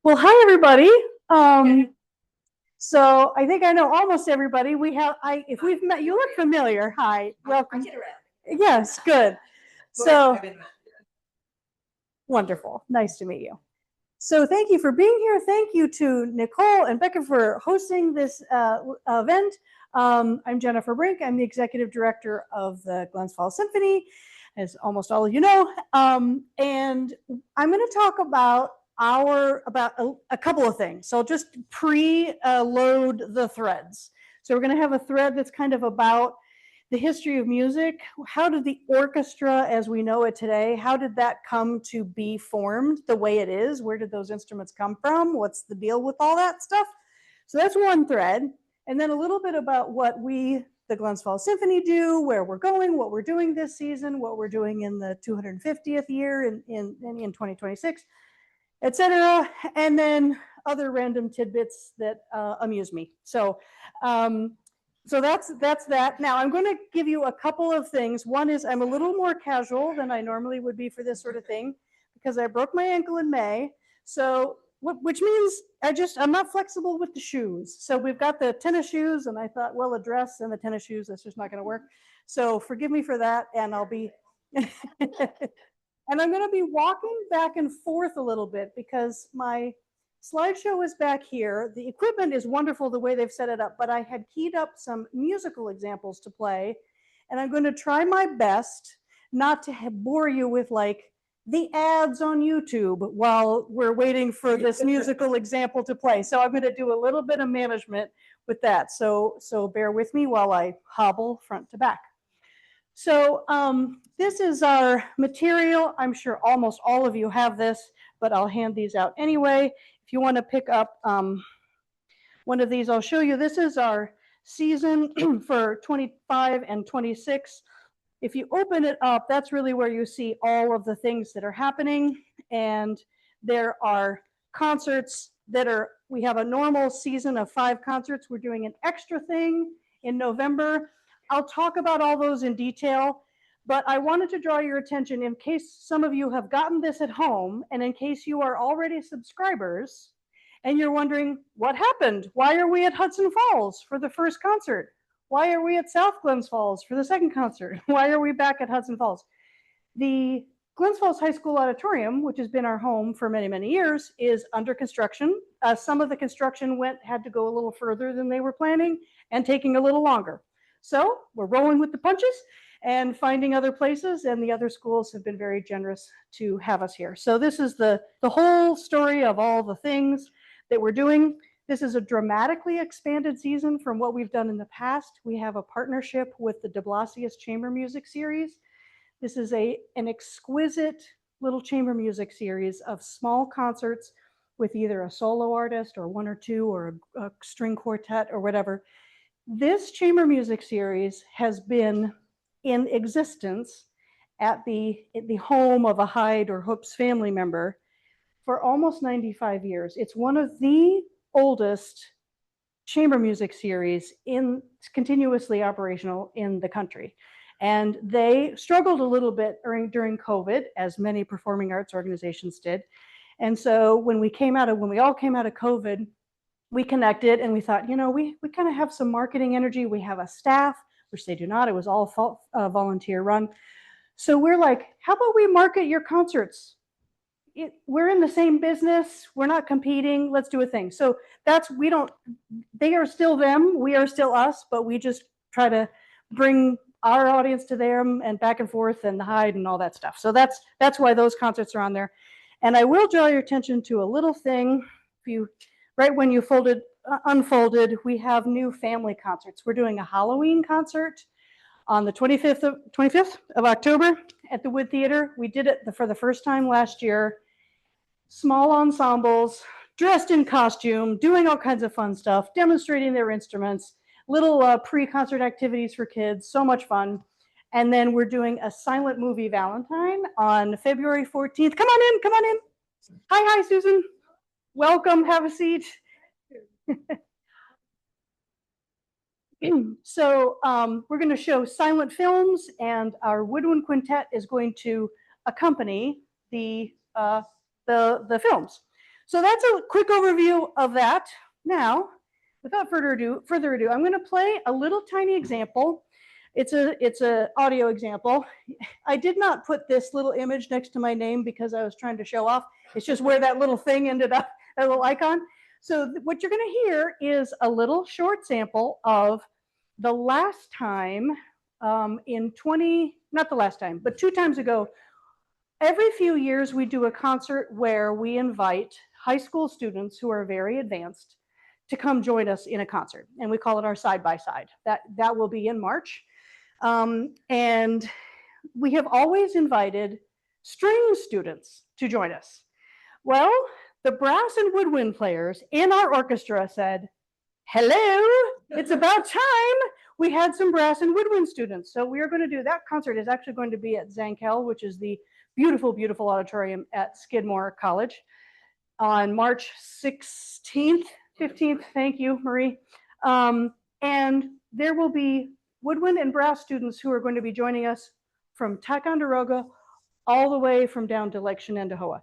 Well, hi everybody. So I think I know almost everybody. If we've met, you look familiar. Hi, welcome. I get around. Yes, good. So I've been- wonderful. Nice to meet you. So thank you for being here. Thank you to Nicole and Becca for hosting this event. I'm Jennifer Brink. I'm the executive director of the Glens Falls Symphony, as almost all of you know. And I'm going to talk about a couple of things. So I'll just pre-load the threads. So we're going to have a thread that's kind of about the history of music. How did the orchestra as we know it today, how did that come to be formed the way it is? Where did those instruments come from? What's the deal with all that stuff? So that's one thread. And then a little bit about what we, the Glens Falls Symphony, do, where we're going, what we're doing this season, what we're doing in the 250th year in 2026, etc. And then other random tidbits that amuse me. So that's that. Now I'm going to give you a couple of things. One is I'm a little more casual than I normally would be for this sort of thing because I broke my ankle in May. So which means I'm not flexible with the shoes. So we've got the tennis shoes, and I thought, well, a dress and the tennis shoes, that's just not going to work. So forgive me for that, and I'll be. And I'm going to be walking back and forth a little bit because my slideshow is back here. The equipment is wonderful the way they've set it up, but I had keyed up some musical examples to play, and I'm going to try my best not to bore you with like the ads on YouTube while we're waiting for this musical example to play. So I'm going to do a little bit of management with that. So bear with me while I hobble front to back. So this is our material. I'm sure almost all of you have this, but I'll hand these out anyway. If you want to pick up one of these, I'll show you. This is our season for 25 and 26. If you open it up, that's really where you see all of the things that are happening. And there are concerts we have a normal season of 5 concerts. We're doing an extra thing in November. I'll talk about all those in detail, but I wanted to draw your attention in case some of you have gotten this at home, and in case you are already subscribers, and you're wondering, what happened? Why are we at Hudson Falls for the first concert? Why are we at South Glens Falls for the second concert? Why are we back at Hudson Falls? The Glens Falls High School Auditorium, which has been our home for many, many years, is under construction. Some of the construction had to go a little further than they were planning and taking a little longer. So we're rolling with the punches and finding other places, and the other schools have been very generous to have us here. So this is the whole story of all the things that we're doing. This is a dramatically expanded season from what we've done in the past. We have a partnership with the de Blasius Chamber Music Series. This is an exquisite little chamber music series of small concerts with either a solo artist or 1 or 2 or a string quartet or whatever. This chamber music series has been in existence at the home of a Hyde or Hoops family member for almost 95 years. It's one of the oldest chamber music series continuously operational in the country. And they struggled a little bit during COVID, as many performing arts organizations did. And so when we all came out of COVID, we connected and we thought, we kind of have some marketing energy. We have a staff, which they do not. It was all volunteer run. So we're like, how about we market your concerts? We're in the same business. We're not competing. Let's do a thing. So they are still them. We are still us, but we just try to bring our audience to them and back and forth and the Hyde and all that stuff. So that's why those concerts are on there. And I will draw your attention to a little thing. Right when you unfolded, we have new family concerts. We're doing a Halloween concert on the 25th of October at the Wood Theater. We did it for the first time last year. Small ensembles, dressed in costume, doing all kinds of fun stuff, demonstrating their instruments, little pre-concert activities for kids, so much fun. And then we're doing a silent movie Valentine on February 14th. Come on in. Hi, Susan. Welcome, have a seat. So we're going to show silent films, and our woodwind quintet is going to accompany the films. So that's a quick overview of that. Now, without further ado, I'm going to play a little tiny example. It's a audio example. I did not put this little image next to my name because I was trying to show off. It's just where that little thing ended up, that little icon. So what you're going to hear is a little short sample of the last time not the last time, but 2 times ago. Every few years we do a concert where we invite high school students who are very advanced to come join us in a concert, and we call it our side-by-side. That will be in March. And we have always invited string students to join us. Well, the brass and woodwind players in our orchestra said, hello, it's about time. We had some brass and woodwind students. So we are going to do, that concert is actually going to be at Zankel, which is the beautiful, beautiful auditorium at Skidmore College on March 16th, 15th. Thank you, Marie. And there will be woodwind and brass students who are going to be joining us from Ticonderoga all the way from down to Lake Shenandoah.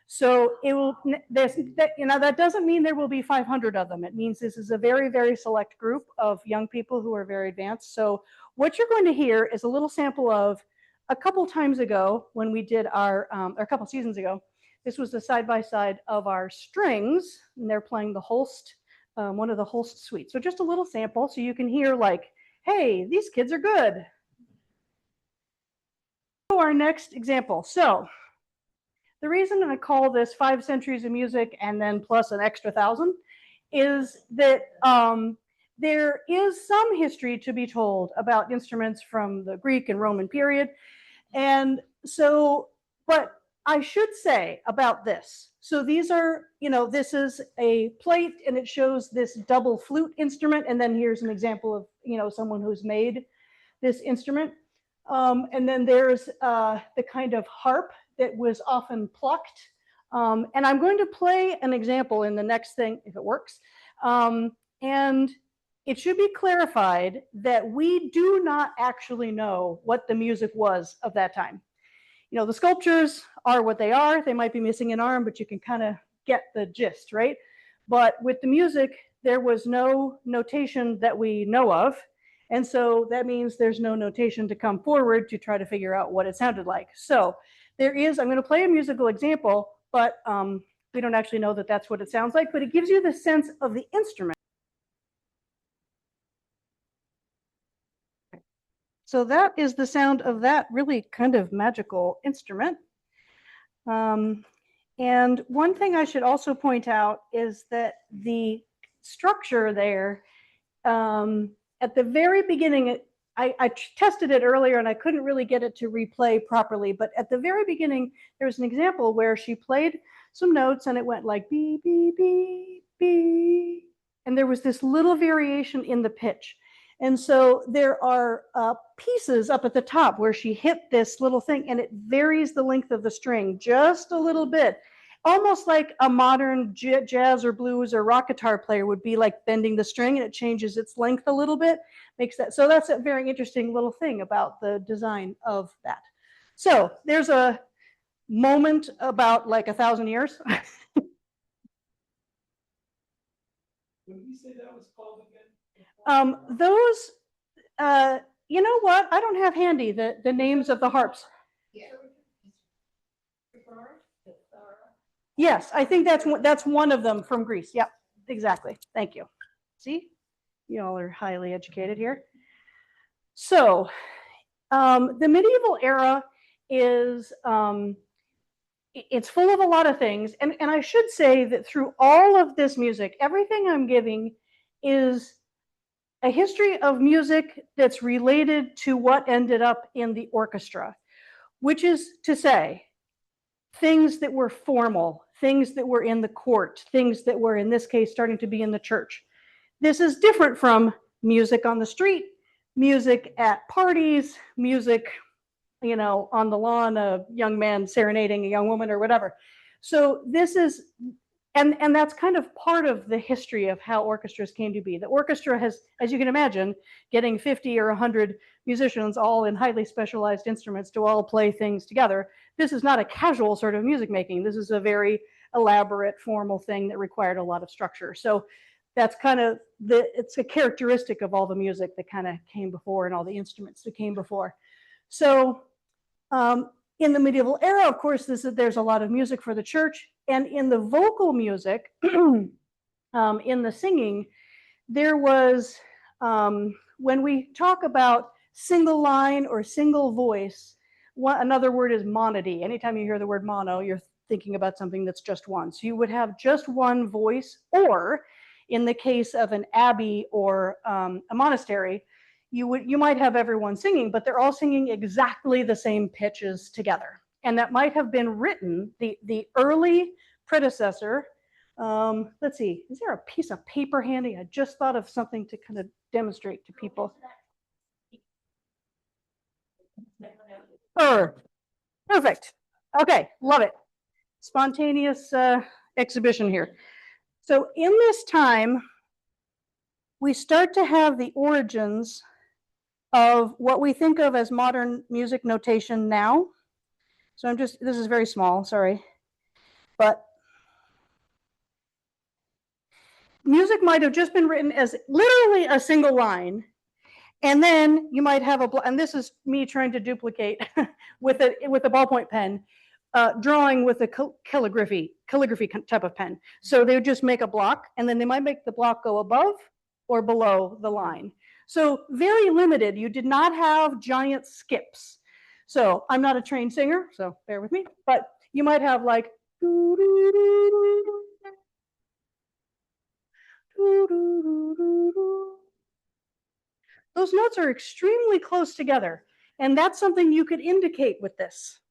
So it will, that doesn't mean there will be 500 of them. It means this is a very, very select group of young people who are very advanced. So what you're going to hear is a little sample of a couple times ago when we did our, or a couple seasons ago. This was the side-by-side of our strings, and they're playing the Holst, one of the Holst suites. So just a little sample so you can hear like, hey, these kids are good. So our next example. So the reason I call this 5 centuries of music and then plus an extra 1,000 is that there is some history to be told about instruments from the Greek and Roman period. And so, but I should say about this. So these are, this is a plate and it shows this double flute instrument. And then here's an example of, someone who's made this instrument. And then there's the kind of harp that was often plucked. And I'm going to play an example in the next thing, if it works. And it should be clarified that we do not actually know what the music was of that time. The sculptures are what they are. They might be missing an arm, but you can kind of get the gist, right? But with the music, there was no notation that we know of. And so that means there's no notation to come forward to try to figure out what it sounded like. So there is, I'm going to play a musical example, but we don't actually know that that's what it sounds like, but it gives you the sense of the instrument. So that is the sound of that really kind of magical instrument. And one thing I should also point out is that the structure there, at the very beginning, I tested it earlier and I couldn't really get it to replay properly, but at the very beginning, there was an example where she played some notes and it went like B, B, B, B, and there was this little variation in the pitch. And so there are pieces up at the top where she hit this little thing and it varies the length of the string just a little bit, almost like a modern jazz or blues or rock guitar player would be like bending the string and it changes its length a little bit, makes that. So that's a very interesting little thing about the design of that. So there's a moment about like 1,000 years. When you say that was called again? Those, you know what? I don't have handy the names of the harps. Yeah. Yes, I think that's one of them from Greece. Yep, exactly. Thank you. See, you all are highly educated here. So the medieval era is, it's full of a lot of things. And I should say that through all of this music, everything I'm giving is a history of music that's related to what ended up in the orchestra, which is to say, things that were formal, things that were in the court, things that were, in this case, starting to be in the church. This is different from music on the street, music at parties, music, on the lawn, a young man serenading a young woman or whatever. So this is, and that's kind of part of the history of how orchestras came to be. The orchestra has, as you can imagine, getting 50 or 100 musicians all in highly specialized instruments to all play things together. This is not a casual sort of music making. This is a very elaborate formal thing that required a lot of structure. So that's kind of it's a characteristic of all the music that kind of came before and all the instruments that came before. So in the medieval era, of course, there's a lot of music for the church, and in the vocal music, in the singing, there was, when we talk about single line or single voice, another word is monody. Anytime you hear the word mono, you're thinking about something that's just one. So you would have just one voice, or in the case of an abbey or a monastery, you might have everyone singing, but they're all singing exactly the same pitches together. And that might have been written, the early predecessor. Let's see, is there a piece of paper handy? I just thought of something to kind of demonstrate to people. Perfect. Okay, love it. Spontaneous exhibition here. So in this time, we start to have the origins of what we think of as modern music notation now. So this is very small, sorry. But music might have just been written as literally a single line. And then you might have and this is me trying to duplicate with a ballpoint pen, drawing with a calligraphy type of pen. So they would just make a block, and then they might make the block go above or below the line. So very limited. You did not have giant skips. So I'm not a trained singer, so bear with me. But you might have like those notes are extremely close together, and that's something you could indicate with this.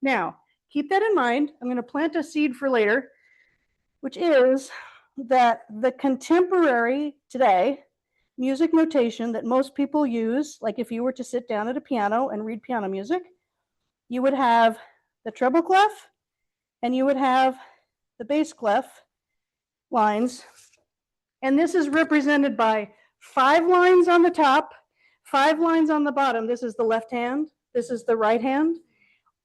Now, keep that in mind. I'm going to plant a seed for later, which is that the contemporary today music notation that most people use, like if you were to sit down at a piano and read piano music, you would have the treble clef and you would have the bass clef lines. And this is represented by 5 lines on the top, 5 lines on the bottom. This is the left hand. This is the right hand.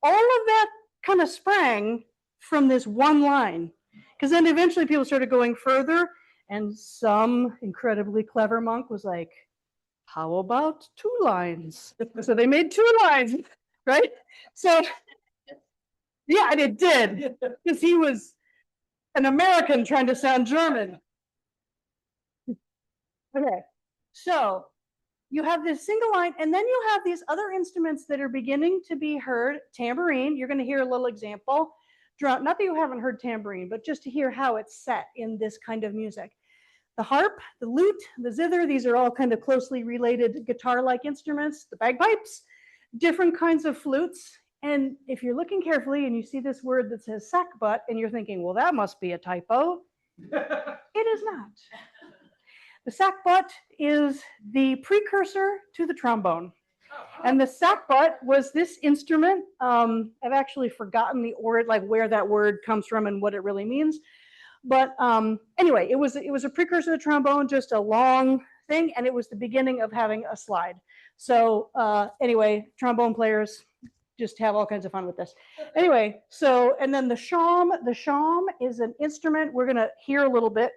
All of that kind of sprang from this one line, because then eventually people started going further, and some incredibly clever monk was like, how about 2 lines? So they made 2 lines, right? So yeah, and it did, because he was an American trying to sound German. Okay, so you have this single line, and then you have these other instruments that are beginning to be heard. Tambourine, you're going to hear a little example. Drum, not that you haven't heard tambourine, but just to hear how it's set in this kind of music. The harp, the lute, the zither, these are all kind of closely related guitar-like instruments. The bagpipes, different kinds of flutes. And if you're looking carefully and you see this word that says sackbut, and you're thinking, well, that must be a typo. It is not. The sackbut is the precursor to the trombone. And the sackbut was this instrument. I've actually forgotten where that word comes from and what it really means. But anyway, it was a precursor to the trombone, just a long thing, and it was the beginning of having a slide. So anyway, trombone players just have all kinds of fun with this. Anyway, so, and then the shawm is an instrument we're going to hear a little bit.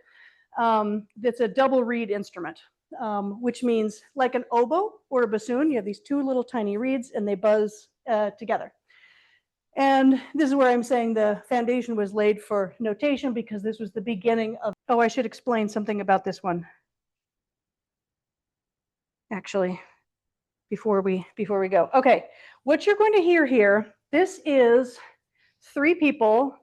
That's a double reed instrument, which means like an oboe or a bassoon, you have these 2 little tiny reeds and they buzz together. And this is where I'm saying the foundation was laid for notation, because this was the beginning of, I should explain something about this one. Actually, before we go. Okay, what you're going to hear here, this is 3 people.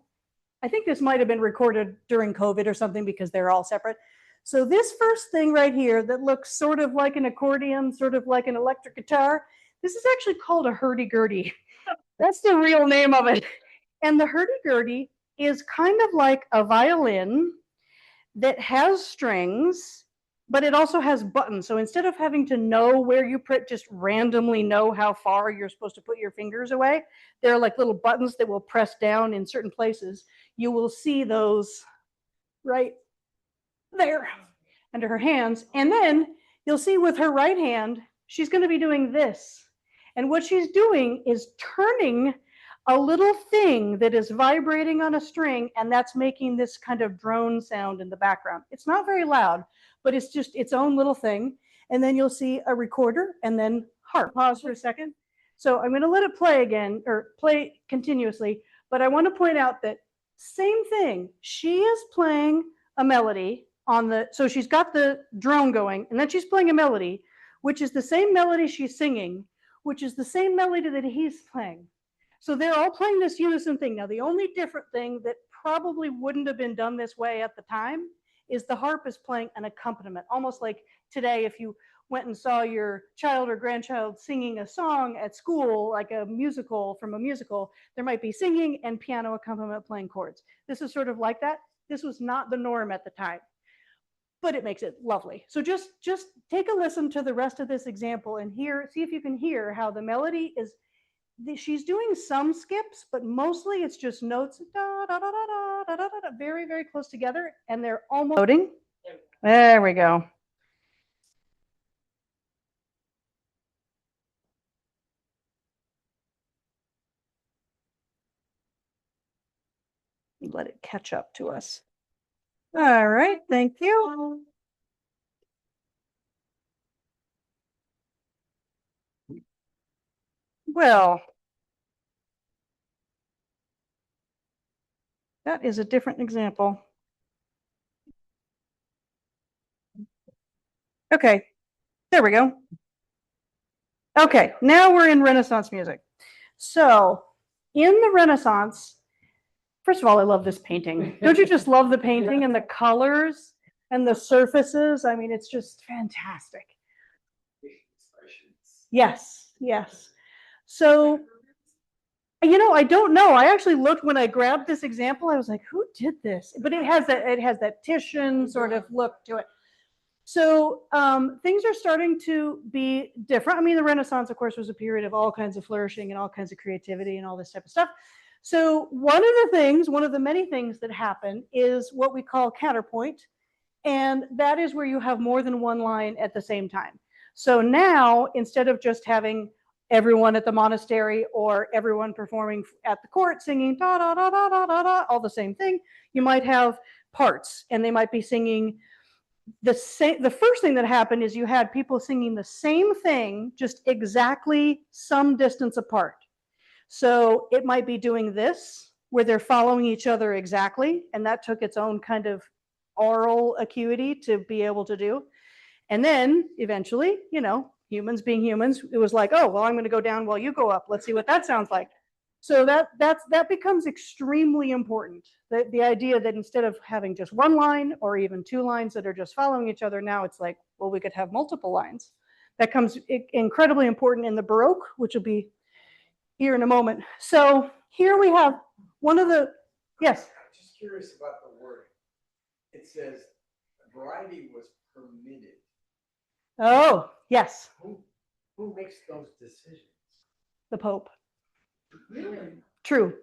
I think this might have been recorded during COVID or something, because they're all separate. So this first thing right here that looks sort of like an accordion, sort of like an electric guitar, this is actually called a hurdy-gurdy. That's the real name of it. And the hurdy-gurdy is kind of like a violin that has strings, but it also has buttons. So instead of having to know where you just randomly know how far you're supposed to put your fingers away, there are like little buttons that will press down in certain places. You will see those right there under her hands. And then you'll see with her right hand, she's going to be doing this. And what she's doing is turning a little thing that is vibrating on a string, and that's making this kind of drone sound in the background. It's not very loud, but it's just its own little thing. And then you'll see a recorder and then harp. Pause for a second. So I'm going to let it play again, or play continuously, but I want to point out that same thing. She is playing a melody on the, so she's got the drone going, and then she's playing a melody, which is the same melody she's singing, which is the same melody that he's playing. So they're all playing this unison thing. Now, the only different thing that probably wouldn't have been done this way at the time is the harp is playing an accompaniment, almost like today if you went and saw your child or grandchild singing a song at school, like a musical from a musical, there might be singing and piano accompaniment playing chords. This is sort of like that. This was not the norm at the time, but it makes it lovely. So just take a listen to the rest of this example and see if you can hear how the melody is, she's doing some skips, but mostly it's just notes, da, da, da, da, da, da, da, very, very close together, and they're almost loading. There we go. Let it catch up to us. All right, thank you. Well, that is a different example. Okay, there we go. Okay, now we're in Renaissance music. So in the Renaissance, first of all, I love this painting. Don't you just love the painting and the colors and the surfaces? I mean, it's just fantastic. Yes, yes. So, you know, I don't know. I actually looked when I grabbed this example. I was like, who did this? But it has that Titian sort of look to it. So things are starting to be different. I mean, the Renaissance, of course, was a period of all kinds of flourishing and all kinds of creativity and all this type of stuff. So one of the many things that happen is what we call counterpoint. And that is where you have more than one line at the same time. So now, instead of just having everyone at the monastery or everyone performing at the court singing da da da da da da da, all the same thing, you might have parts, and they might be singing the same. The first thing that happened is you had people singing the same thing, just exactly some distance apart. So it might be doing this, where they're following each other exactly, and that took its own kind of oral acuity to be able to do. And then eventually, you know, humans being humans, it was like, oh, well, I'm going to go down while you go up. Let's see what that sounds like. So that becomes extremely important. The idea that instead of having just one line or even two lines that are just following each other, now it's like, well, we could have multiple lines. That comes incredibly important in the Baroque, which will be here in a moment. So here we have one of the, yes? I'm just curious about the word. It says variety was permitted. Oh, yes. Who makes those decisions? The Pope. Really? True.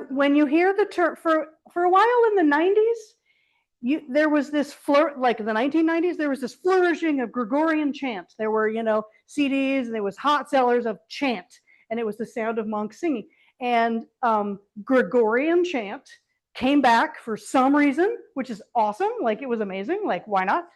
When you hear the term, for a while in the 90s, there was this like in the 1990s, there was this flourishing of Gregorian chant. There were, you know, CDs, and there was hot sellers of chant, and it was the sound of monks singing. And Gregorian chant came back for some reason, which is awesome. Like, it was amazing. Like, why not?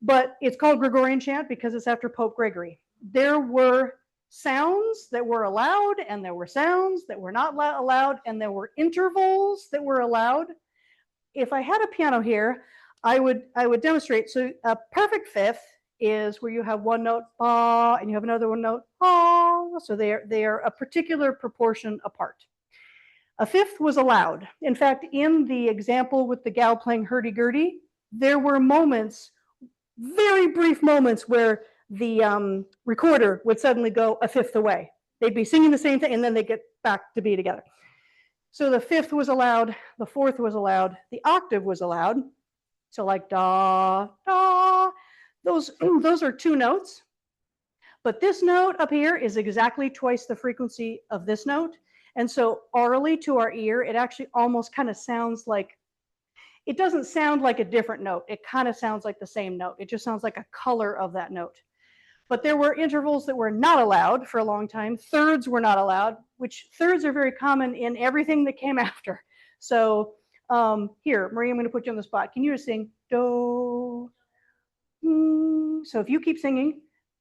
But it's called Gregorian chant because it's after Pope Gregory. There were sounds that were allowed, and there were sounds that were not allowed, and there were intervals that were allowed. If I had a piano here, I would demonstrate. So a perfect fifth is where you have one note ba, and you have another one note ah. So they are a particular proportion apart. A fifth was allowed. In fact, in the example with the gal playing hurdy-gurdy, there were moments, very brief moments, where the recorder would suddenly go a fifth away. They'd be singing the same thing, and then they get back to be together. So the fifth was allowed, the fourth was allowed, the octave was allowed. So like da, da, those are two notes. But this note up here is exactly twice the frequency of this note. And so orally to our ear, it actually almost kind of sounds like, it doesn't sound like a different note. It kind of sounds like the same note. It just sounds like a color of that note. But there were intervals that were not allowed for a long time. Thirds were not allowed, which thirds are very common in everything that came after. So here, Marie, I'm going to put you on the spot. Can you just sing do? So if you keep singing,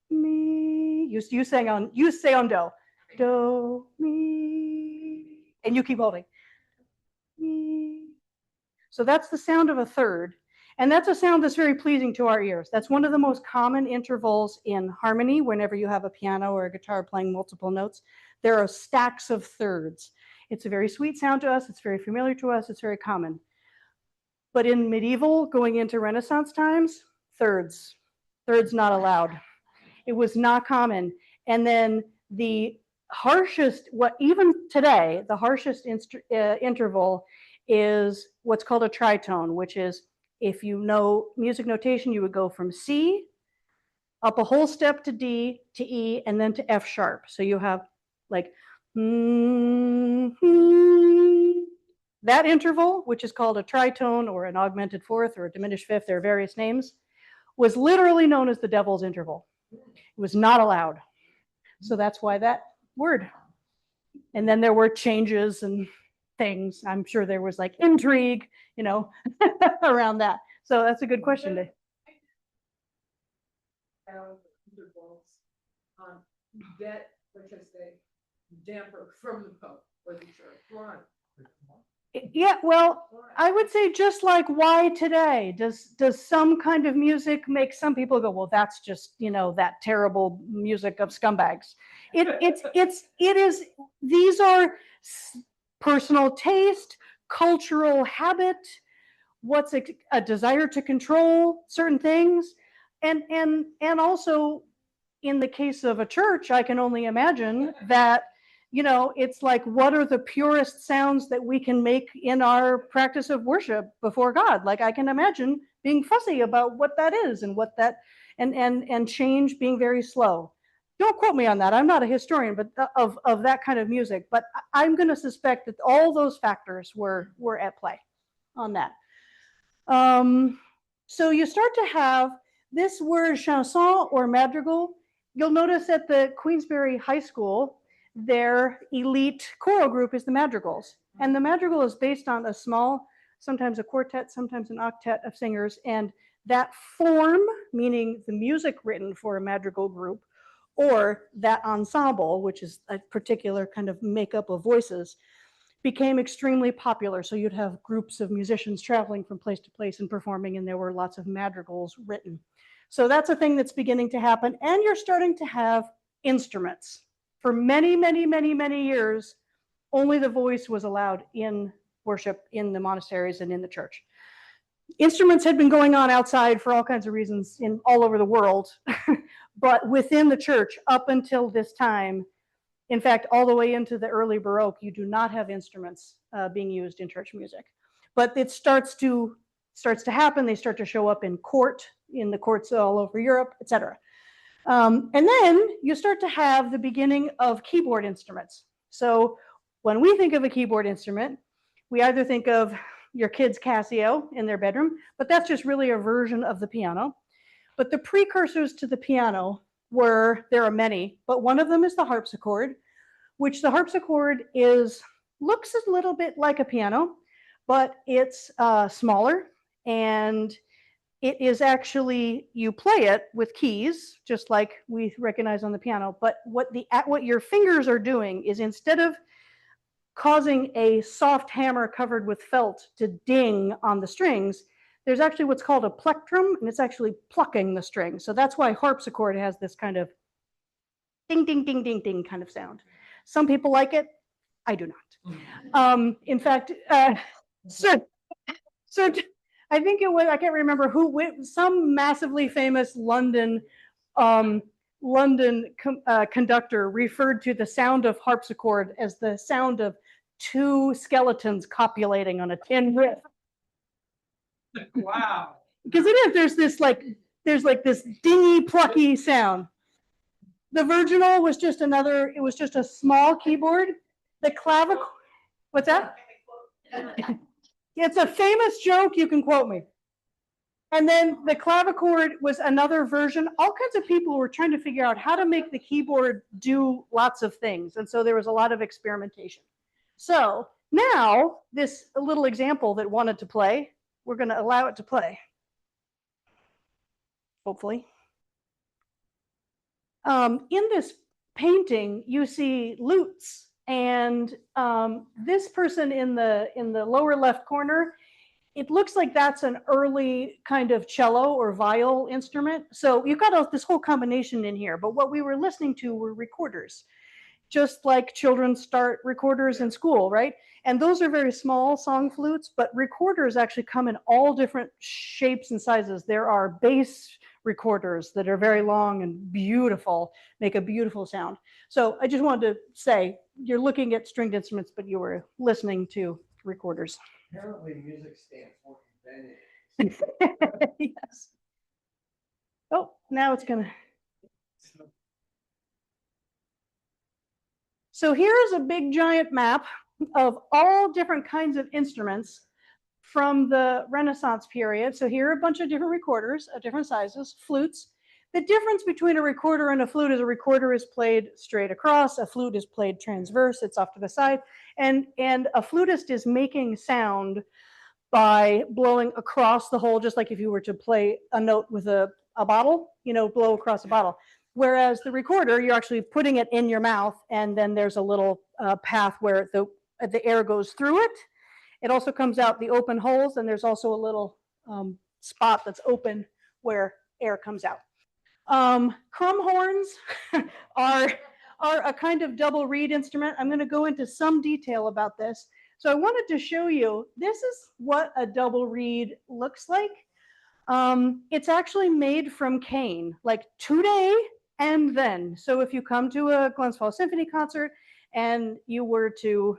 me, you stay on do, do, me, and you keep holding. Me. So that's the sound of a third. And that's a sound that's very pleasing to our ears. That's one of the most common intervals in harmony. Whenever you have a piano or a guitar playing multiple notes, there are stacks of thirds. It's a very sweet sound to us. It's very familiar to us. It's very common. But in medieval, going into Renaissance times, thirds not allowed. It was not common. And then the harshest, even today, the harshest interval is what's called a tritone, which is, if you know music notation, you would go from C up a whole step to D to E and then to F sharp. So you have like that interval, which is called a tritone or an augmented fourth or a diminished fifth, there are various names, was literally known as the devil's interval. It was not allowed. So that's why that word. And then there were changes and things. I'm sure there was like intrigue, around that. So that's a good question, Dave. Get, which I say, damper from the Pope, or the church. Yeah, well, I would say just like why today? Does some kind of music make some people go, well, that's just, that terrible music of scumbags. It is, these are personal taste, cultural habit, what's a desire to control certain things. And also in the case of a church, I can only imagine that it's like, what are the purest sounds that we can make in our practice of worship before God? Like, I can imagine being fussy about what that is and what that, and change being very slow. Don't quote me on that. I'm not a historian, but of that kind of music. But I'm going to suspect that all those factors were at play on that. So you start to have this word chanson or madrigal. You'll notice at the Queensbury High School, their elite choral group is the madrigals. And the madrigal is based on a small, sometimes a quartet, sometimes an octet of singers. And that form, meaning the music written for a madrigal group, or that ensemble, which is a particular kind of makeup of voices, became extremely popular. So you'd have groups of musicians traveling from place to place and performing, and there were lots of madrigals written. So that's a thing that's beginning to happen. And you're starting to have instruments. For many, many, many, many years, only the voice was allowed in worship in the monasteries and in the church. Instruments had been going on outside for all kinds of reasons all over the world, but within the church up until this time, in fact, all the way into the early Baroque, you do not have instruments being used in church music. But it starts to happen. They start to show up in the courts all over Europe, etc. And then you start to have the beginning of keyboard instruments. So when we think of a keyboard instrument, we either think of your kid's Casio in their bedroom, but that's just really a version of the piano. But the precursors to the piano there are many, but one of them is the harpsichord, which the harpsichord looks a little bit like a piano, but it's smaller, and it is actually, you play it with keys, just like we recognize on the piano, but what your fingers are doing is, instead of causing a soft hammer covered with felt to ding on the strings, there's actually what's called a plectrum, and it's actually plucking the string. So that's why harpsichord has this kind of ding, ding, ding, ding, ding kind of sound. Some people like it. I do not. In fact, so I think it was, I can't remember who, some massively famous London conductor referred to the sound of harpsichord as the sound of two skeletons copulating on a tin riff. Wow. Because it is, there's this dingy, plucky sound. The virginal was just a small keyboard. The clavichord, what's that? It's a famous joke, you can quote me. And then the clavichord was another version. All kinds of people were trying to figure out how to make the keyboard do lots of things. And so there was a lot of experimentation. So now this little example that wanted to play, we're going to allow it to play. Hopefully. In this painting, you see lutes, and this person in the lower left corner, it looks like that's an early kind of cello or viol instrument. So you've got this whole combination in here, but what we were listening to were recorders, just like children start recorders in school, right? And those are very small song flutes, but recorders actually come in all different shapes and sizes. There are bass recorders that are very long and beautiful, make a beautiful sound. So I just wanted to say, you're looking at stringed instruments, but you were listening to recorders. Apparently music stands for invented. Yes. Oh, now it's gonna. So here's a big giant map of all different kinds of instruments from the Renaissance period. So here are a bunch of different recorders of different sizes, flutes. The difference between a recorder and a flute is a recorder is played straight across, a flute is played transverse, it's off to the side, and a flutist is making sound by blowing across the hole, just like if you were to play a note with a bottle, blow across a bottle. Whereas the recorder, you're actually putting it in your mouth, and then there's a little path where the air goes through it. It also comes out the open holes, and there's also a little spot that's open where air comes out. Crumb horns are a kind of double reed instrument. I'm going to go into some detail about this. So I wanted to show you, this is what a double reed looks like. It's actually made from cane, like today and then. So if you come to a Glens Falls Symphony concert and you were to,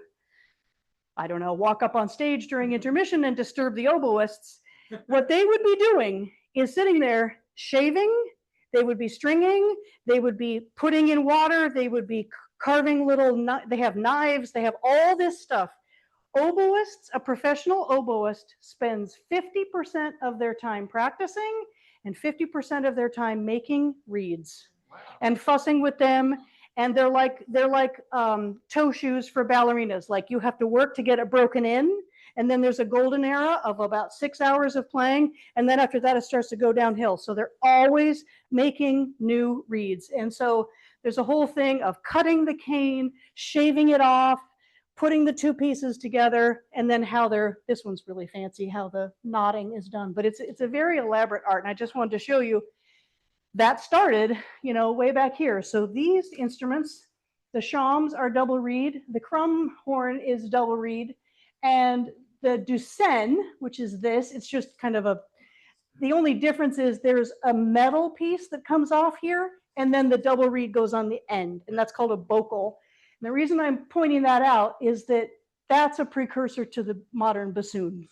I don't know, walk up on stage during intermission and disturb the oboists, what they would be doing is sitting there shaving, they would be stringing, they would be putting in water, they would be carving they have knives, they have all this stuff. Oboists, a professional oboist spends 50% of their time practicing and 50% of their time making reeds and fussing with them. And they're like toe shoes for ballerinas. Like you have to work to get it broken in. And then there's a golden era of about 6 hours of playing. And then after that, it starts to go downhill. So they're always making new reeds. And so there's a whole thing of cutting the cane, shaving it off, putting the two pieces together, and then this one's really fancy, how the knotting is done. But it's a very elaborate art. And I just wanted to show you that started, way back here. So these instruments, the shawms are double reed, the crumb horn is double reed, and the Ducenne, which is this, it's just kind of the only difference is there's a metal piece that comes off here, and then the double reed goes on the end, and that's called a bocal. And the reason I'm pointing that out is that that's a precursor to the modern bassoon.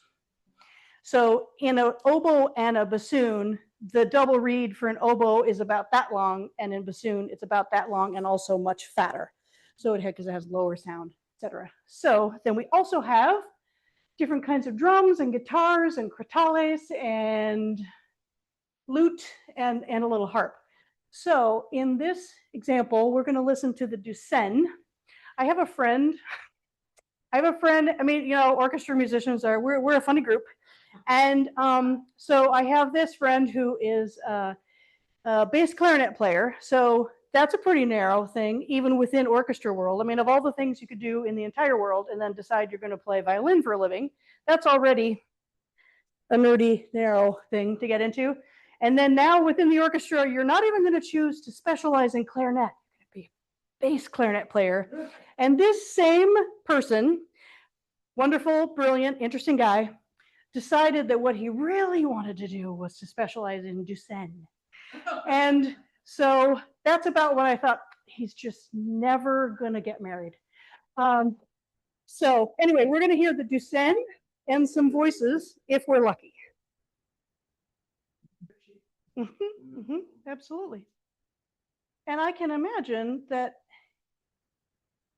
So in an oboe and a bassoon, the double reed for an oboe is about that long, and in bassoon, it's about that long and also much fatter. So because it has lower sound, etc. So then we also have different kinds of drums and guitars and crotales and lute and a little harp. So in this example, we're going to listen to the Ducenne. I have a friend, orchestra musicians we're a funny group. And so I have this friend who is a bass clarinet player. So that's a pretty narrow thing, even within orchestra world. I mean, of all the things you could do in the entire world and then decide you're going to play violin for a living, that's already a nerdy, narrow thing to get into. And then now within the orchestra, you're not even going to choose to specialize in clarinet. You're going to be a bass clarinet player. And this same person, wonderful, brilliant, interesting guy, decided that what he really wanted to do was to specialize in Ducenne. And so that's about when I thought, he's just never going to get married. So anyway, we're going to hear the Ducenne and some voices if we're lucky. Absolutely. And I can imagine that,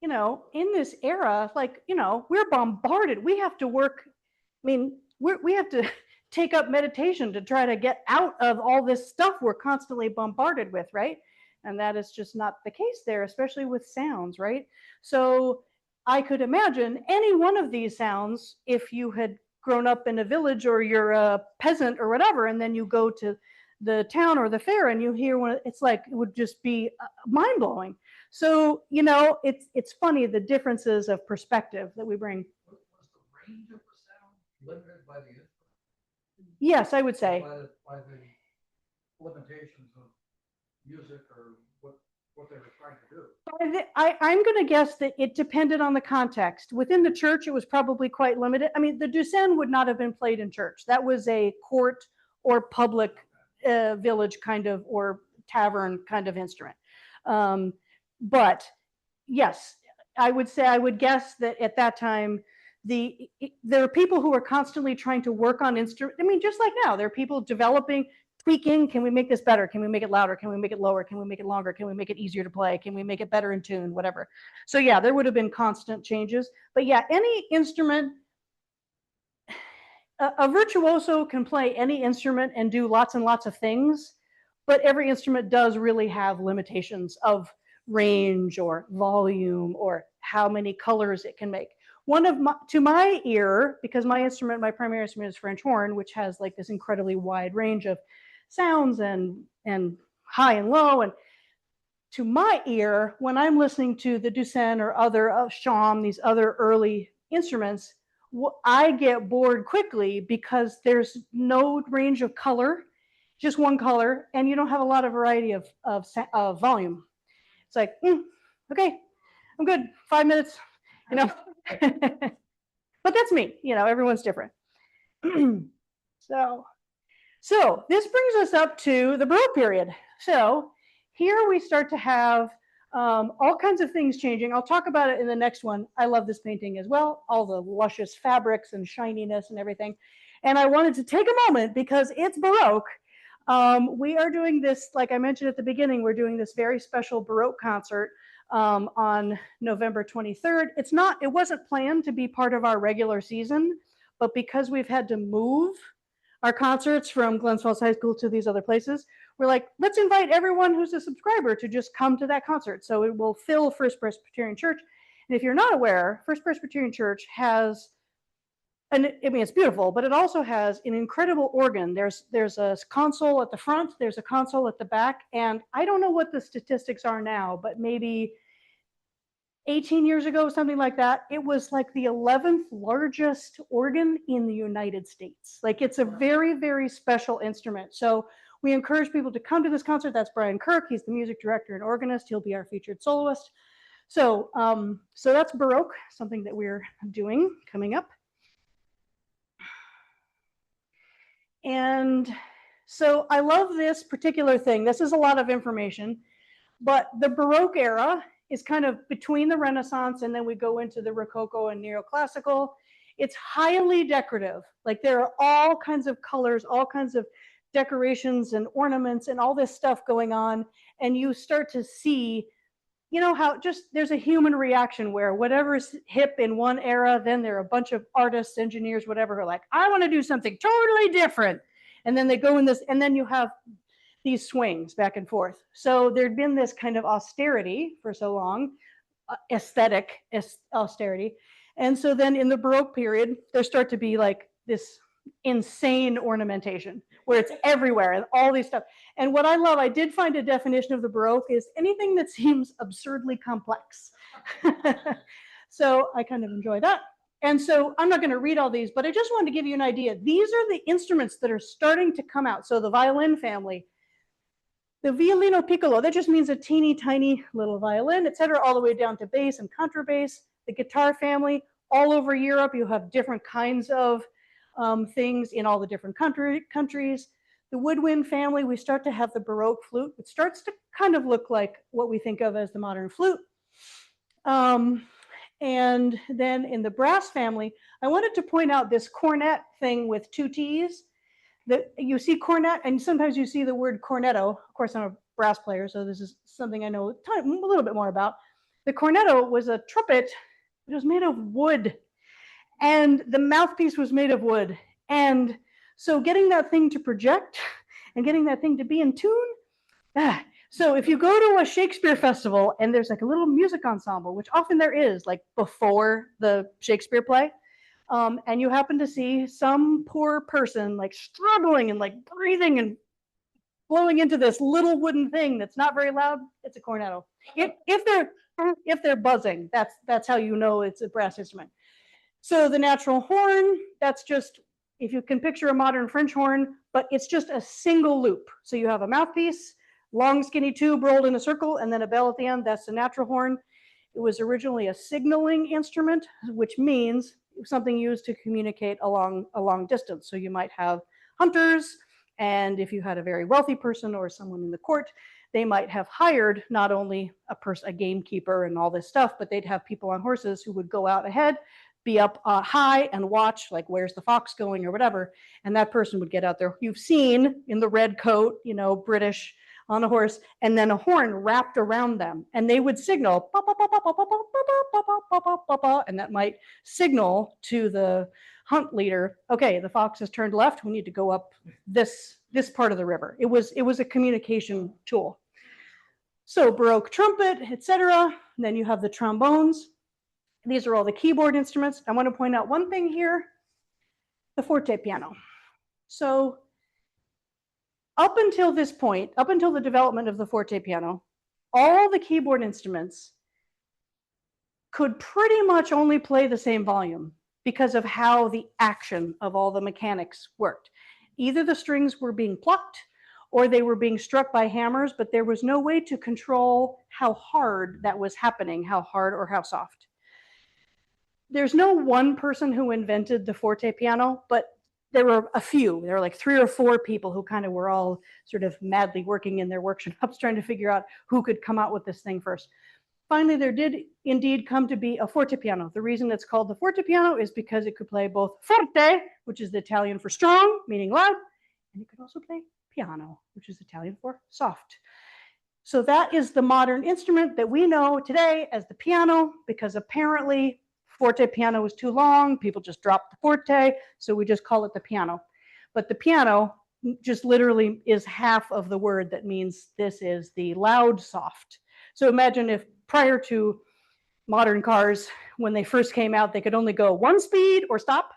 in this era, we're bombarded. We have to work. I mean, we have to take up meditation to try to get out of all this stuff we're constantly bombarded with, right? And that is just not the case there, especially with sounds, right? So I could imagine any one of these sounds, if you had grown up in a village or you're a peasant or whatever, and then you go to the town or the fair and you hear one, it's like it would just be mind blowing. So it's funny the differences of perspective that we bring. Was the range of the sound limited by the instrument? Yes, I would say. By the limitations of music or what they were trying to do? I'm going to guess that it depended on the context. Within the church, it was probably quite limited. I mean, the doucin would not have been played in church. That was a court or public village kind of, or tavern kind of instrument. But yes, I would guess that at that time, there are people who are constantly trying to work on instruments. I mean, just like now, there are people developing, tweaking. Can we make this better? Can we make it louder? Can we make it lower? Can we make it longer? Can we make it easier to play? Can we make it better in tune? Whatever. So yeah, there would have been constant changes. But yeah, any instrument, a virtuoso can play any instrument and do lots and lots of things, but every instrument does really have limitations of range or volume or how many colors it can make. To my ear, because my primary instrument is French horn, which has like this incredibly wide range of sounds and high and low. And to my ear, when I'm listening to the doucin or other shawm, these other early instruments, I get bored quickly because there's no range of color, just one color, and you don't have a lot of variety of volume. It's like, okay, I'm good, 5 minutes, But that's me, everyone's different. So this brings us up to the Baroque period. So here we start to have all kinds of things changing. I'll talk about it in the next one. I love this painting as well, all the luscious fabrics and shininess and everything. And I wanted to take a moment because it's Baroque. We are doing this, like I mentioned at the beginning, we're doing this very special Baroque concert on November 23rd. It wasn't planned to be part of our regular season, but because we've had to move our concerts from Glens Falls High School to these other places, we're like, let's invite everyone who's a subscriber to just come to that concert. So it will fill First Presbyterian Church. And if you're not aware, First Presbyterian Church has, it's beautiful, but it also has an incredible organ. There's a console at the front, there's a console at the back, and I don't know what the statistics are now, but maybe 18 years ago, something like that, it was like the 11th largest organ in the United States. Like, it's a very, very special instrument. So we encourage people to come to this concert. That's Brian Kirk. He's the music director and organist. He'll be our featured soloist. So that's Baroque, something that we're doing coming up. And so I love this particular thing. This is a lot of information, but the Baroque era is kind of between the Renaissance and then we go into the Rococo and Neoclassical. It's highly decorative. Like, there are all kinds of colors, all kinds of decorations and ornaments and all this stuff going on. And you start to see, how just there's a human reaction where whatever's hip in one era, then there are a bunch of artists, engineers, whatever, who are like, I want to do something totally different. And then they go in this, and then you have these swings back and forth. So there'd been this kind of austerity for so long, aesthetic austerity. And so then in the Baroque period, there start to be like this insane ornamentation where it's everywhere and all these stuff. And what I love, I did find a definition of the Baroque is anything that seems absurdly complex. So I kind of enjoy that. And so I'm not going to read all these, but I just wanted to give you an idea. These are the instruments that are starting to come out. So the violin family, the violino piccolo, that just means a teeny tiny little violin, etc., all the way down to bass and contrabass. The guitar family, all over Europe, you have different kinds of things in all the different countries. The woodwind family, we start to have the Baroque flute. It starts to kind of look like what we think of as the modern flute. And then in the brass family, I wanted to point out this cornet thing with two T's. That you see cornet, and sometimes you see the word cornetto. Of course, I'm a brass player, so this is something I know a little bit more about. The cornetto was a trumpet. It was made of wood, and the mouthpiece was made of wood. And So getting that thing to project and getting that thing to be in tune. So if you go to a Shakespeare festival and there's like a little music ensemble, which often there is, like before the Shakespeare play, and you happen to see some poor person like struggling and like breathing and blowing into this little wooden thing that's not very loud, it's a cornetto. If they're buzzing, that's how you know it's a brass instrument. So the natural horn, that's just, if you can picture a modern French horn, but it's just a single loop. So you have a mouthpiece, long skinny tube rolled in a circle, and then a bell at the end. That's the natural horn. It was originally a signaling instrument, which means something used to communicate a long distance. So you might have hunters, and if you had a very wealthy person or someone in the court, they might have hired not only a gamekeeper and all this stuff, but they'd have people on horses who would go out ahead, be up high and watch, like, where's the fox going or whatever, and that person would get out there. You've seen in the red coat, you know, British on a horse, and then a horn wrapped around them, and they would signal, and that might signal to the hunt leader, okay, the fox has turned left, we need to go up this part of the river. It was a communication tool. So Baroque trumpet, etc. Then you have the trombones. These are all the keyboard instruments. I want to point out one thing here, the forte piano. So up until this point, up until the development of the forte piano, all the keyboard instruments could pretty much only play the same volume because of how the action of all the mechanics worked. Either the strings were being plucked or they were being struck by hammers, but there was no way to control how hard that was happening, how hard or how soft. There's no one person who invented the forte piano, but there were a few. There were like 3 or 4 people who kind of were all sort of madly working in their workshops trying to figure out who could come out with this thing first. Finally, there did indeed come to be a forte piano. The reason it's called the forte piano is because it could play both forte, which is the Italian for strong, meaning loud, and it could also play piano, which is Italian for soft. So that is the modern instrument that we know today as the piano, because apparently forte piano was too long, people just dropped the forte, so we just call it the piano. But the piano just literally is half of the word that means this is the loud soft. So imagine if prior to modern cars, when they first came out, they could only go 1 speed or stop.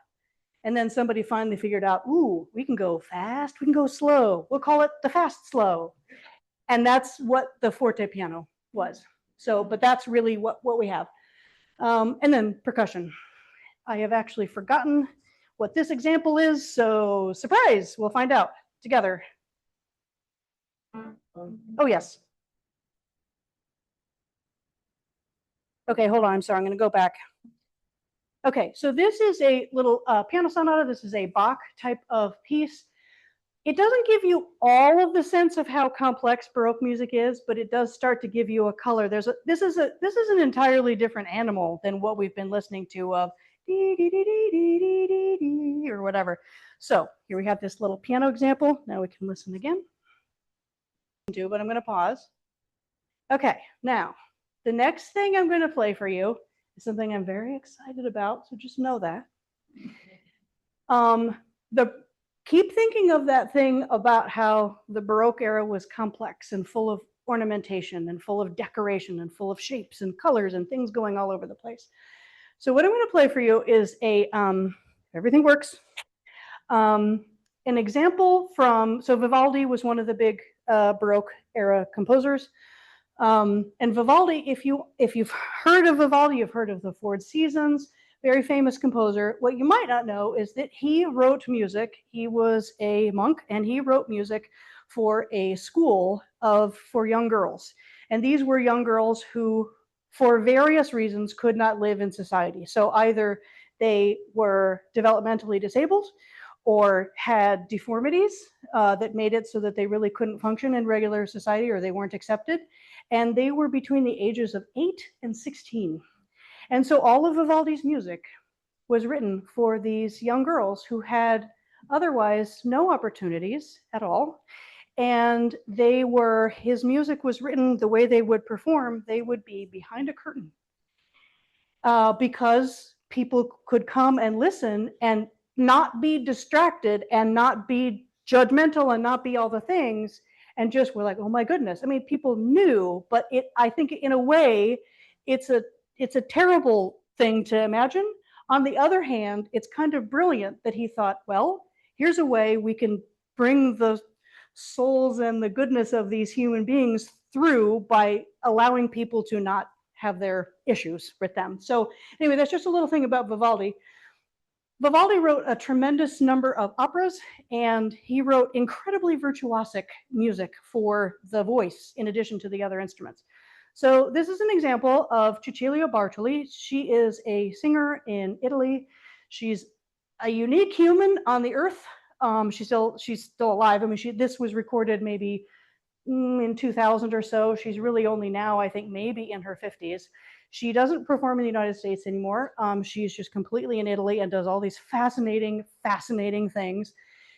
And then somebody finally figured out, ooh, we can go fast, we can go slow. We'll call it the fast slow. And that's what the forte piano was. So, but that's really what we have. And then percussion. I have actually forgotten what this example is, so surprise, we'll find out together. Oh, yes. Okay, hold on, I'm sorry, I'm gonna go back. Okay, so this is a little piano sonata. This is a Bach type of piece. It doesn't give you all of the sense of how complex Baroque music is, but it does start to give you a color. This is an entirely different animal than what we've been listening to of dee, dee, dee, dee, dee, dee, dee, dee, or whatever. So here we have this little piano example. Now we can listen again. But I'm going to pause. Okay, now the next thing I'm going to play for you is something I'm very excited about, so just know that. Keep thinking of that thing about how the Baroque era was complex and full of ornamentation and full of decoration and full of shapes and colors and things going all over the place. So what I'm going to play for you is everything works, an example from, so Vivaldi was one of the big Baroque era composers. And Vivaldi, if you've heard of Vivaldi, you've heard of the Four Seasons, very famous composer. What you might not know is that he wrote music. He was a monk and he wrote music for a school for young girls. And these were young girls who, for various reasons, could not live in society. So either they were developmentally disabled or had deformities that made it so that they really couldn't function in regular society or they weren't accepted. And they were between the ages of 8 and 16. And so all of Vivaldi's music was written for these young girls who had otherwise no opportunities at all. And his music was written the way they would perform, they would be behind a curtain because people could come and listen and not be distracted and not be judgmental and not be all the things, and just were like, oh my goodness. I mean, people knew, but I think in a way, it's a terrible thing to imagine. On the other hand, it's kind of brilliant that he thought, well, here's a way we can bring the souls and the goodness of these human beings through by allowing people to not have their issues with them. So anyway, that's just a little thing about Vivaldi. Vivaldi wrote a tremendous number of operas, and he wrote incredibly virtuosic music for the voice in addition to the other instruments. So this is an example of Cecilia Bartoli. She is a singer in Italy. She's a unique human on the earth. She's still alive. I mean, this was recorded maybe in 2000 or so. She's really only now, I think, maybe in her 50s. She doesn't perform in the United States anymore. She's just completely in Italy and does all these fascinating things.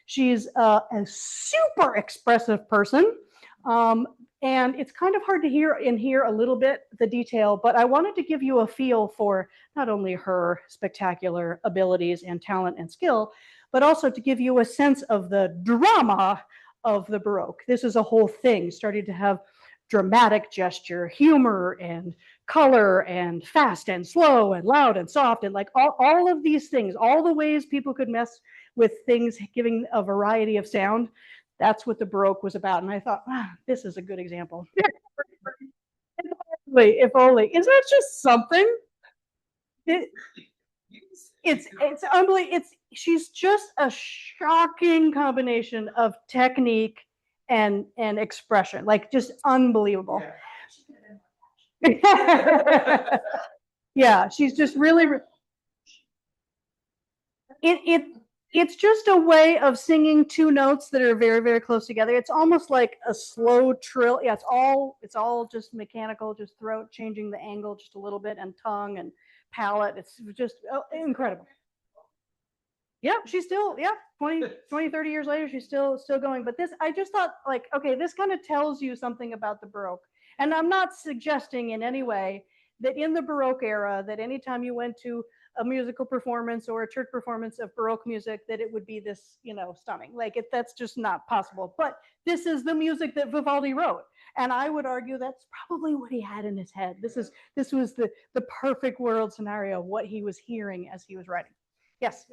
She's a super expressive person. And it's kind of hard to hear a little bit the detail, but I wanted to give you a feel for not only her spectacular abilities and talent and skill, but also to give you a sense of the drama of the Baroque. This is a whole thing, starting to have dramatic gesture, humor, and color, and fast and slow and loud and soft, and like all of these things, all the ways people could mess with things, giving a variety of sound. That's what the Baroque was about. And I thought, this is a good example. If only. Isn't that just something? It's unbelievable. She's just a shocking combination of technique and expression, like just unbelievable. Yeah, yeah, she's just really. It's just a way of singing two notes that are very, very close together. It's almost like a slow trill. Yeah, it's all just mechanical, just throat changing the angle just a little bit, and tongue and palate. It's just incredible. Yeah, she's still, 20, 30 years later, she's still going. But this, I just thought, like, okay, this kind of tells you something about the Baroque. And I'm not suggesting in any way that in the Baroque era, that anytime you went to a musical performance or a church performance of Baroque music, that it would be this, stunning. Like, that's just not possible. But this is the music that Vivaldi wrote. And I would argue that's probably what he had in his head. This was the perfect world scenario of what he was hearing as he was writing. Yes.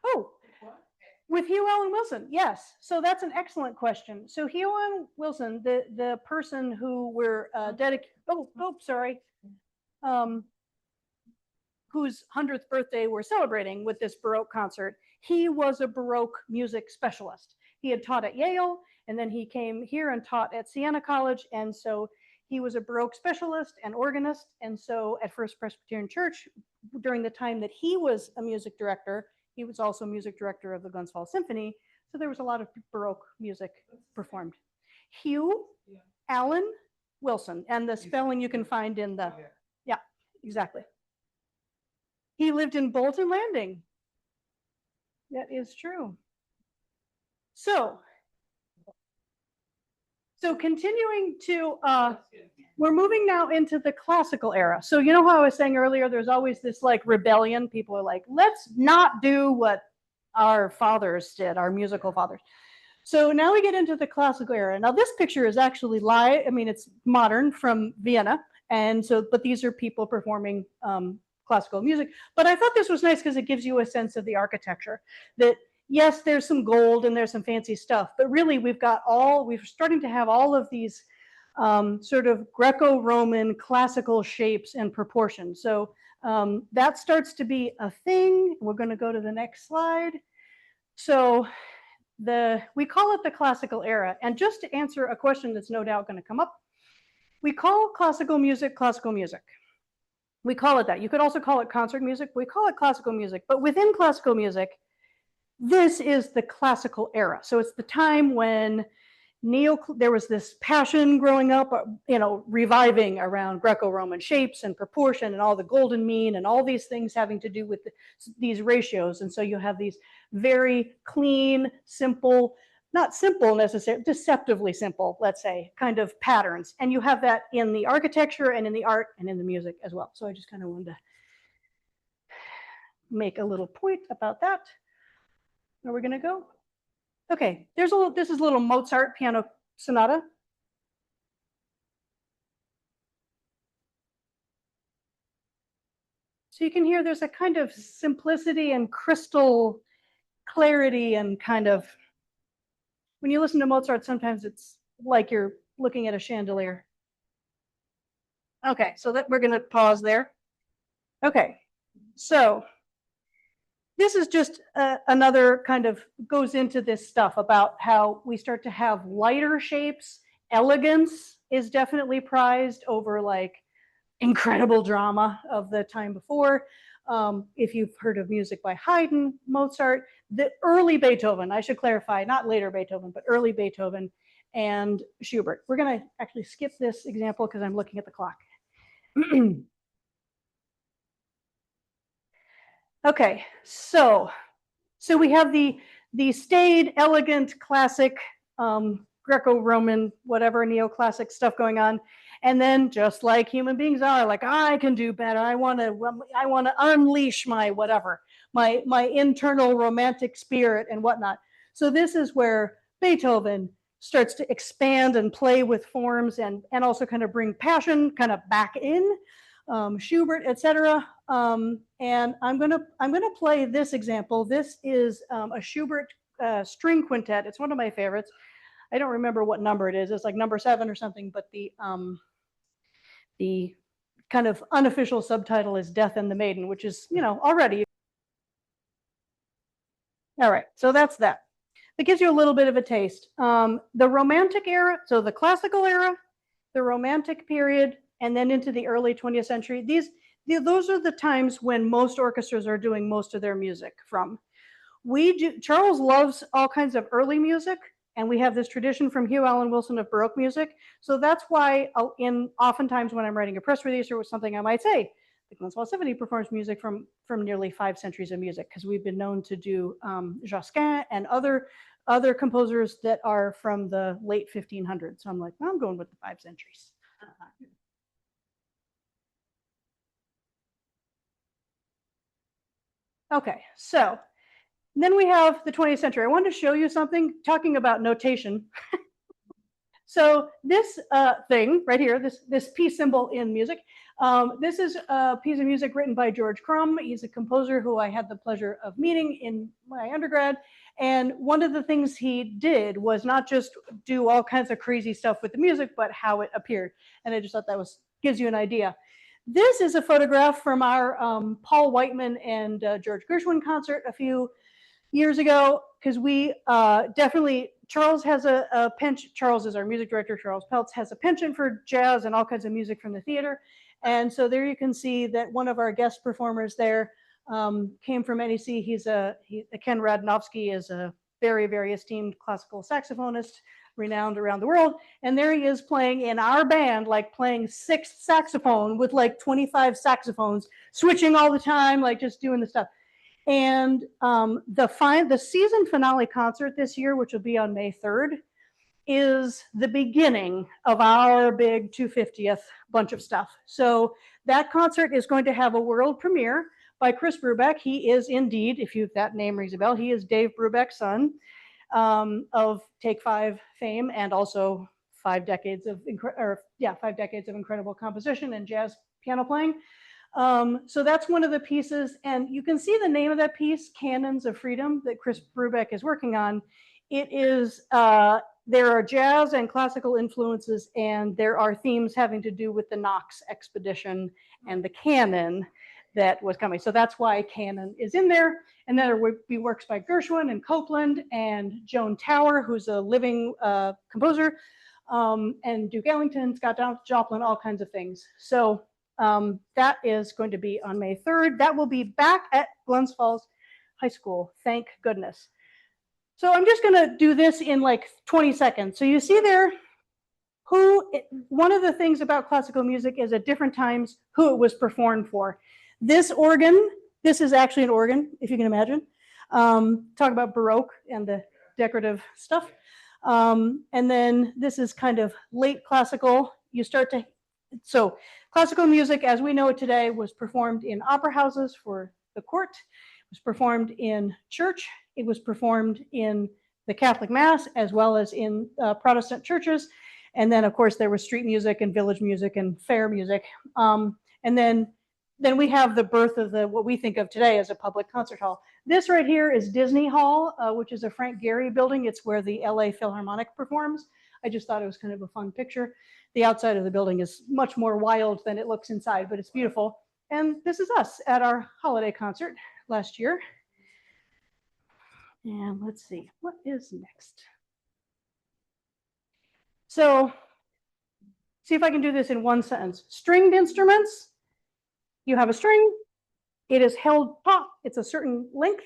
Oh, with Hugh Allen Wilson, yes. So that's an excellent question. So Hugh Allen Wilson, the person who we're dedicated, whose 100th birthday we're celebrating with this Baroque concert, he was a Baroque music specialist. He had taught at Yale, and then he came here and taught at Siena College, and so he was a Baroque specialist and organist. And so at First Presbyterian Church, during the time that he was a music director, he was also music director of the Glens Falls Symphony. So there was a lot of Baroque music performed. Hugh Allen Wilson, and the spelling you can find in the, yeah, exactly. He lived in Bolton Landing. That is true. So continuing to, we're moving now into the classical era. So you know how I was saying earlier, there's always this like rebellion. People are like, let's not do what our fathers did, our musical fathers. So now we get into the classical era. Now this picture is actually live. I mean, it's modern from Vienna. And so, but these are people performing classical music. But I thought this was nice because it gives you a sense of the architecture, that yes, there's some gold and there's some fancy stuff, but really we're starting to have all of these sort of Greco-Roman classical shapes and proportions. So that starts to be a thing. We're going to go to the next slide. So we call it the classical era. And just to answer a question that's no doubt going to come up, we call classical music. We call it that. You could also call it concert music. We call it classical music. But within classical music, this is the classical era. So it's the time when there was this passion growing up, reviving around Greco-Roman shapes and proportion and all the golden mean and all these things having to do with these ratios. And so you have these very clean, simple, not simple necessarily, deceptively simple, let's say, kind of patterns. And you have that in the architecture and in the art and in the music as well. So I just kind of wanted to make a little point about that. Where are we going to go? Okay, there's a little, this is a little Mozart piano sonata. So you can hear there's a kind of simplicity and crystal clarity, and kind of, when you listen to Mozart, sometimes it's like you're looking at a chandelier. Okay, so that we're going to pause there. Okay, so this is just another kind of goes into this stuff about how we start to have lighter shapes. Elegance is definitely prized over like incredible drama of the time before. If you've heard of music by Haydn, Mozart, the early Beethoven, I should clarify, not later Beethoven, but early Beethoven and Schubert. We're going to actually skip this example because I'm looking at the clock. Okay, so we have the staid, elegant, classic, Greco-Roman, whatever, neoclassic stuff going on. And then, just like human beings are, like, I can do better. I want to unleash my whatever, my internal romantic spirit and whatnot. So this is where Beethoven starts to expand and play with forms, and also kind of bring passion kind of back in. Schubert, etc. And I'm gonna play this example. This is a Schubert string quintet. It's one of my favorites. I don't remember what number it is. It's like number 7 or something, but the kind of unofficial subtitle is Death and the Maiden, which is, you know, already. All right, so that's that. It gives you a little bit of a taste. The Romantic era, so the classical era, the Romantic period, and then into the early 20th century. Those are the times when most orchestras are doing most of their music from. Charles loves all kinds of early music, and we have this tradition from Hugh Allen Wilson of Baroque music. So that's why oftentimes when I'm writing a press release or something, I might say, the Glens Falls Symphony performs music from nearly 5 centuries of music, because we've been known to do Josquin and other composers that are from the late 1500s. So I'm like, well, I'm going with the 5 centuries. Okay, so then we have the 20th century. I wanted to show you something talking about notation. So this thing right here, this piece symbol in music, this is a piece of music written by George Crumb. He's a composer who I had the pleasure of meeting in my undergrad. And one of the things he did was not just do all kinds of crazy stuff with the music, but how it appeared. And I just thought that gives you an idea. This is a photograph from our Paul Whiteman and George Gershwin concert a few years ago, because we definitely, Charles has a penchant. Charles is our music director. Charles Peltz has a penchant for jazz and all kinds of music from the theater. And so there you can see that one of our guest performers there came from NEC. Ken Radnowski is a very, very esteemed classical saxophonist, renowned around the world. And there he is playing in our band, like playing 6th saxophone with like 25 saxophones, switching all the time, like just doing the stuff. And the season finale concert this year, which will be on May 3rd, is the beginning of our big 250th bunch of stuff. So that concert is going to have a world premiere by Chris Brubeck. He is indeed, if that name rings a bell, he is Dave Brubeck's son, of Take 5 fame, and also 5 decades of 5 decades of incredible composition and jazz piano playing. So that's one of the pieces, and you can see the name of that piece, Canons of Freedom, that Chris Brubeck is working on. It is, there are jazz and classical influences, and there are themes having to do with the Knox expedition and the canon that was coming. So that's why canon is in there. And then there would be works by Gershwin and Copland and Joan Tower, who's a living composer, and Duke Ellington, Scott Joplin, all kinds of things. So that is going to be on May 3rd. That will be back at Glens Falls High School, thank goodness. So I'm just going to do this in like 20 seconds. So you see there one of the things about classical music is at different times who it was performed for. This organ, this is actually an organ, if you can imagine. Talk about Baroque and the decorative stuff. And then this is kind of late classical. So classical music, as we know it today, was performed in opera houses for the court. It was performed in church. It was performed in the Catholic Mass as well as in Protestant churches. And then, of course, there was street music and village music and fair music. And then we have the birth of what we think of today as a public concert hall. This right here is Disney Hall, which is a Frank Gehry building. It's where the LA Philharmonic performs. I just thought it was kind of a fun picture. The outside of the building is much more wild than it looks inside, but it's beautiful. And this is us at our holiday concert last year. And let's see, what is next? So, see if I can do this in one sentence. Stringed instruments, you have a string, it is held taut, it's a certain length,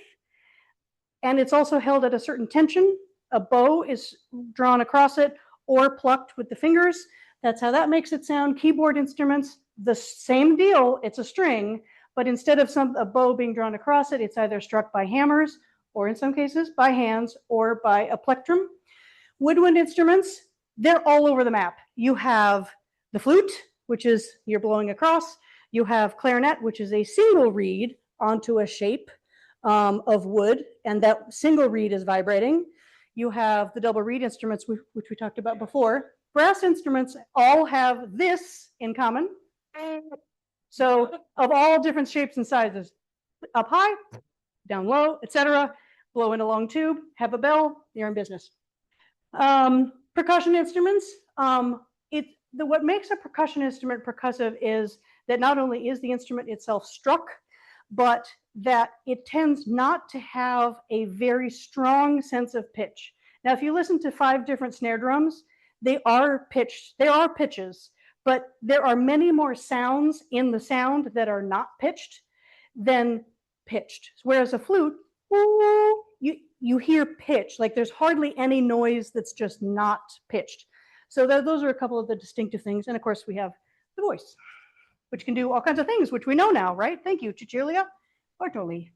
and it's also held at a certain tension. A bow is drawn across it or plucked with the fingers. That's how that makes it sound. Keyboard instruments, the same deal, it's a string, but instead of a bow being drawn across it, it's either struck by hammers, or in some cases by hands, or by a plectrum. Woodwind instruments, they're all over the map. You have the flute, which is you're blowing across. You have clarinet, which is a single reed onto a shape of wood, and that single reed is vibrating. You have the double reed instruments, which we talked about before. Brass instruments all have this in common. So of all different shapes and sizes, up high, down low, etc. Blow in a long tube, have a bell, you're in business. Percussion instruments, what makes a percussion instrument percussive is that not only is the instrument itself struck, but that it tends not to have a very strong sense of pitch. Now, if you listen to 5 different snare drums, they are pitches, but there are many more sounds in the sound that are not pitched than pitched. Whereas a flute, you hear pitch, like there's hardly any noise that's just not pitched. So those are a couple of the distinctive things. And of course, we have the voice, which can do all kinds of things, which we know now, right? Thank you, Cecilia Bartoli.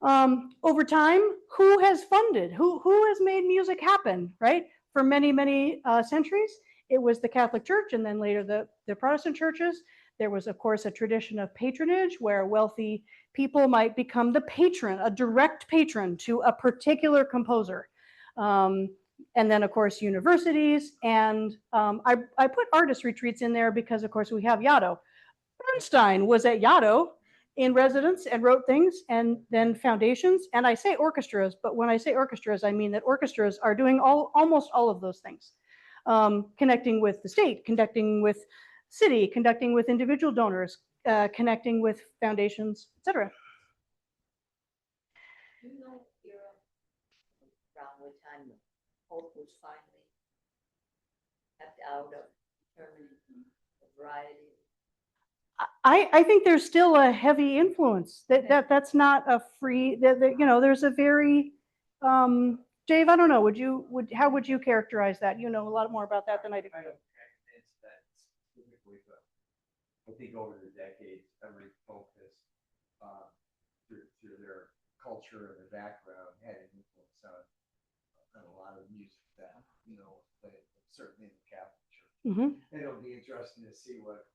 Over time, who has funded? Who has made music happen, right? For many, many centuries, it was the Catholic Church, and then later the Protestant churches. There was, of course, a tradition of patronage where wealthy people might become the patron, a direct patron to a particular composer. And then, of course, universities. And I put artist retreats in there because, of course, we have Yaddo. Bernstein was at Yaddo in residence and wrote things, and then foundations. And I say orchestras, but when I say orchestras, I mean that orchestras are doing almost all of those things. Connecting with the state, connecting with city, connecting with individual donors, connecting with foundations, etc. Do you know around what time the Pope was finally kept out of determining the variety? I think there's still a heavy influence. That's not a free. There's a very. Dave, I don't know. How would you characterize that? You know a lot more about that than I do. I don't convince that specifically, but I think over the decades, every pope has, through their culture and their background, had an influence on a lot of music that played, certainly in the Catholic Church. Mm-hmm. And it'll be interesting to see what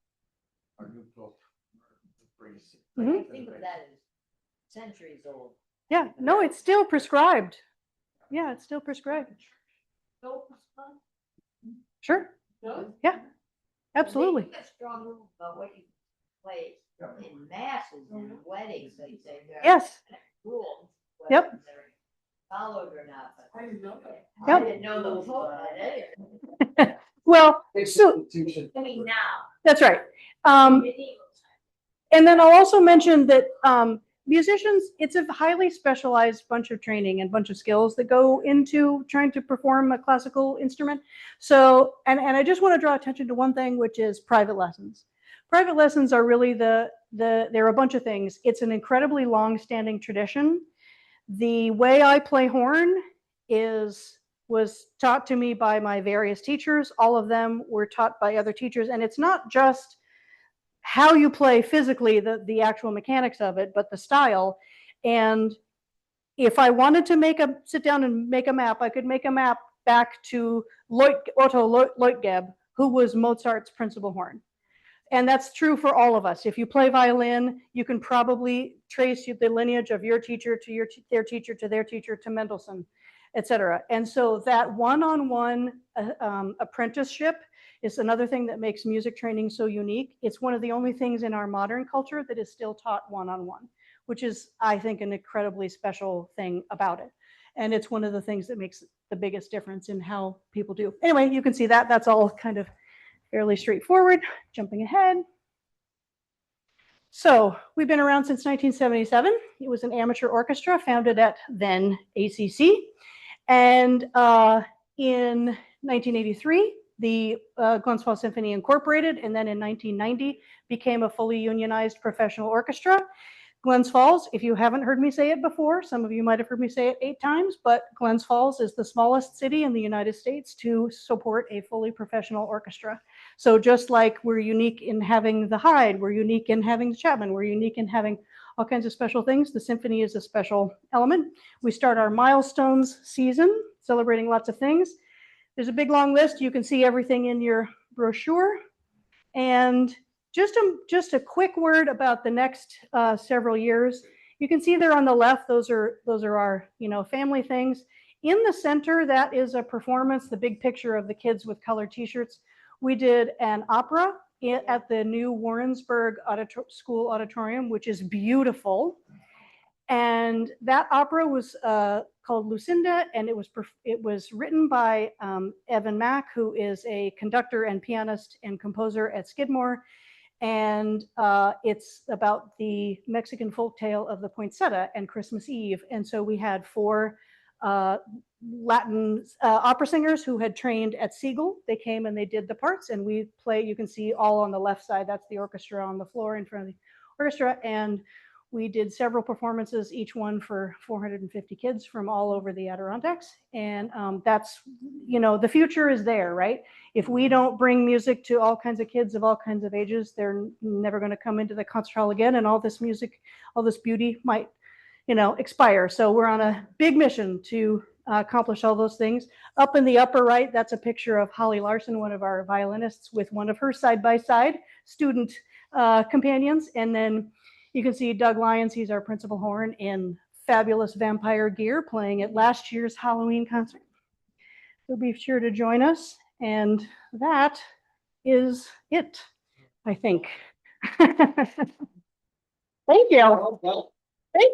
our new pope brings. I think of that as centuries old. Yeah, no, it's still prescribed. Yeah, it's still prescribed. Sure. No? Yeah, absolutely. They have strong rules about what you play in masses and weddings. They say there are Yes. rules. Yep. Whether they're followed or not. But I didn't know that. I didn't know the Pope had any. Well, so Institution. I mean, now. that's right. Medieval And then I'll also mention that musicians, it's a highly specialized bunch of training and bunch of skills that go into trying to perform a classical instrument. So, and I just want to draw attention to one thing, which is private lessons. Private lessons are really they're a bunch of things. It's an incredibly long-standing tradition. The way I play horn was taught to me by my various teachers. All of them were taught by other teachers. And it's not just how you play physically, the actual mechanics of it, but the style. And if I wanted to sit down and make a map, I could make a map back to Otto Leutgeb, who was Mozart's principal horn. And that's true for all of us. If you play violin, you can probably trace the lineage of your teacher to their teacher to their teacher to Mendelssohn, et cetera. And so that one-on-one apprenticeship is another thing that makes music training so unique. It's one of the only things in our modern culture that is still taught one-on-one, which is, I think, an incredibly special thing about it. And it's one of the things that makes the biggest difference in how people do. Anyway, you can see that. That's all kind of fairly straightforward. Jumping ahead. So we've been around since 1977. It was an amateur orchestra founded at then ACC. And in 1983, the Glens Falls Symphony incorporated, and then in 1990 became a fully unionized professional orchestra. Glens Falls, if you haven't heard me say it before, some of you might have heard me say it 8 times, but Glens Falls is the smallest city in the United States to support a fully professional orchestra. So just like we're unique in having the Hyde, we're unique in having the Chapman, we're unique in having all kinds of special things, the symphony is a special element. We start our milestones season, celebrating lots of things. There's a big long list. You can see everything in your brochure. And just a quick word about the next several years. You can see there on the left, those are our family things. In the center, that is a performance, the big picture of the kids with colored t-shirts. We did an opera at the new Warrensburg School Auditorium, which is beautiful. And that opera was called Lucinda, and it was written by Evan Mack, who is a conductor and pianist and composer at Skidmore. And it's about the Mexican folktale of the poinsettia and Christmas Eve. And so we had 4 Latin opera singers who had trained at Siegel. They came and they did the parts, and we play. You can see all on the left side. That's the orchestra on the floor in front of the orchestra. And we did several performances, each one for 450 kids from all over the Adirondacks. And that's, the future is there, right? If we don't bring music to all kinds of kids of all kinds of ages, they're never going to come into the concert hall again. And all this music, all this beauty might, expire. So we're on a big mission to accomplish all those things. Up in the upper right, that's a picture of Holly Larson, one of our violinists, with one of her side-by-side student companions. And then you can see Doug Lyons, he's our principal horn, in fabulous vampire gear, playing at last year's Halloween concert. So be sure to join us. And that is it, I think. Thank you.